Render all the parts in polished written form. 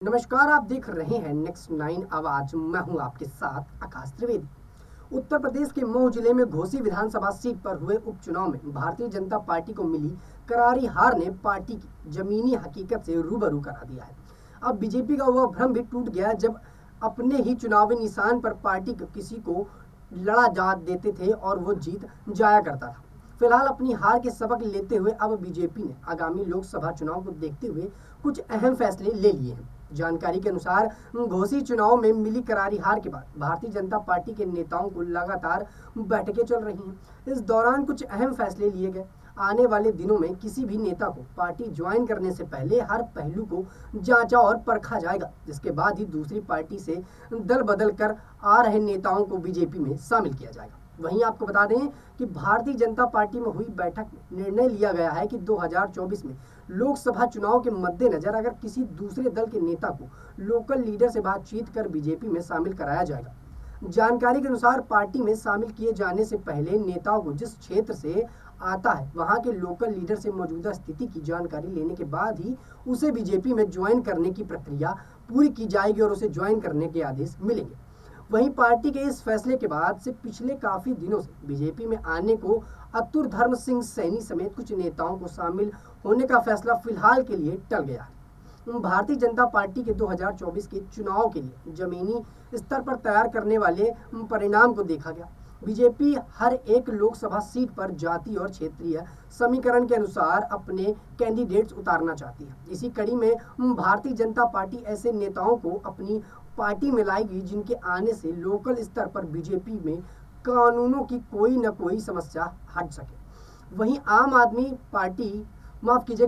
नमस्कार, आप देख रहे हैं नेक्स्ट 9 आवाज। मैं हूं आपके साथ आकाश त्रिवेदी। उत्तर प्रदेश के मऊ जिले में घोसी विधानसभा सीट पर हुए उपचुनाव में भारतीय जनता पार्टी को मिली करारी हार ने पार्टी की जमीनी हकीकत से रूबरू करा दिया है। अब बीजेपी का वह भ्रम भी टूट गया जब अपने ही चुनावी निशान पर पार्टी किसी को लड़ा जा देते थे और वो जीत जाया करता था। फिलहाल अपनी हार के सबक लेते हुए अब बीजेपी ने आगामी लोकसभा चुनाव को देखते हुए कुछ अहम फैसले ले लिए हैं। जानकारी के अनुसार घोसी चुनाव में मिली करारी हार के बाद भारतीय जनता पार्टी के नेताओं को लगातार बैठकें चल रही हैं। इस दौरान कुछ अहम फैसले लिए गए। आने वाले दिनों में किसी भी नेता को पार्टी ज्वाइन करने से पहले हर पहलू को जांचा और परखा जाएगा, जिसके बाद ही दूसरी पार्टी से दल बदल कर आ रहे नेताओं को बीजेपी में शामिल किया जाएगा। वहीं आपको बता दें कि भारतीय जनता पार्टी में हुई बैठक में निर्णय लिया गया है कि 2024 में लोकसभा चुनाव के मद्देनजर अगर किसी दूसरे दल के नेता को लोकल लीडर से बातचीत कर बीजेपी में शामिल कराया जाएगा। जानकारी के अनुसार पार्टी में शामिल किए जाने से पहले नेताओं को जिस क्षेत्र से आता है वहां के लोकल लीडर से मौजूदा स्थिति की जानकारी लेने के बाद ही उसे बीजेपी में ज्वाइन करने की प्रक्रिया पूरी की जाएगी और उसे ज्वाइन करने के आदेश मिलेंगे। वहीं पार्टी के इस फैसले के बाद से पिछले काफी दिनों से बीजेपी में आने को अतुर धर्म सिंह सैनी समेत कुछ नेताओं को शामिल होने का फैसला फिलहाल के लिए टल गया है। भारतीय जनता पार्टी के 2024 के चुनाव के लिए जमीनी स्तर पर तैयार करने वाले परिणाम को देखा गया। बीजेपी हर एक लोकसभा सीट पर जाति और क्षेत्रीय समीकरण के अनुसार अपने कैंडिडेट्स उतारना चाहती है। इसी कड़ी में भारतीय जनता पार्टी ऐसे नेताओं को अपनी पार्टी में लाएगी जिनके आने से लोकल स्तर पर बीजेपी में कानूनों की कोई न कोई समस्या हट सके। वहीं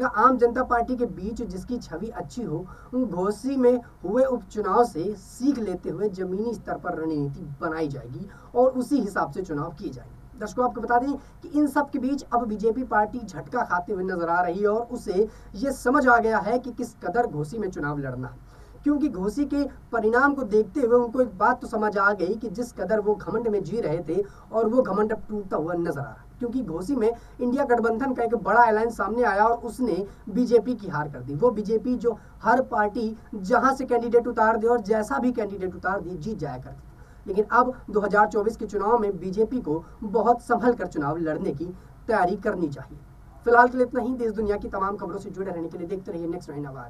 आम जनता पार्टी के बीच जिसकी छवि अच्छी हो, घोसी में हुए उपचुनाव से सीख लेते हुए जमीनी स्तर पर रणनीति बनाई जाएगी और उसी हिसाब से चुनाव किए जाएंगे। दर्शकों, आपको बता दें कि इन सब के बीच अब बीजेपी पार्टी झटका खाते हुए नजर आ रही है और उसे ये समझ आ गया है कि किस कदर घोसी में चुनाव लड़ना है। क्योंकि घोसी के परिणाम को देखते हुए उनको एक बात तो समझ आ गई कि जिस कदर वो घमंड में जी रहे थे और वो घमंड अब टूटता हुआ नजर आ रहा है। क्योंकि घोसी में इंडिया गठबंधन का एक बड़ा अलायंस सामने आया और उसने बीजेपी की हार कर दी। वो बीजेपी जो हर पार्टी जहां से कैंडिडेट उतार दे और जैसा भी कैंडिडेट उतार दे जीत जाया करती थी। लेकिन अब 2024 के चुनाव में बीजेपी को बहुत संभल कर चुनाव लड़ने की तैयारी करनी चाहिए। फिलहाल के लिए इतना ही। देश दुनिया की तमाम खबरों से जुड़े रहने के लिए देखते रहिए नेक्स्ट 9 आवाज।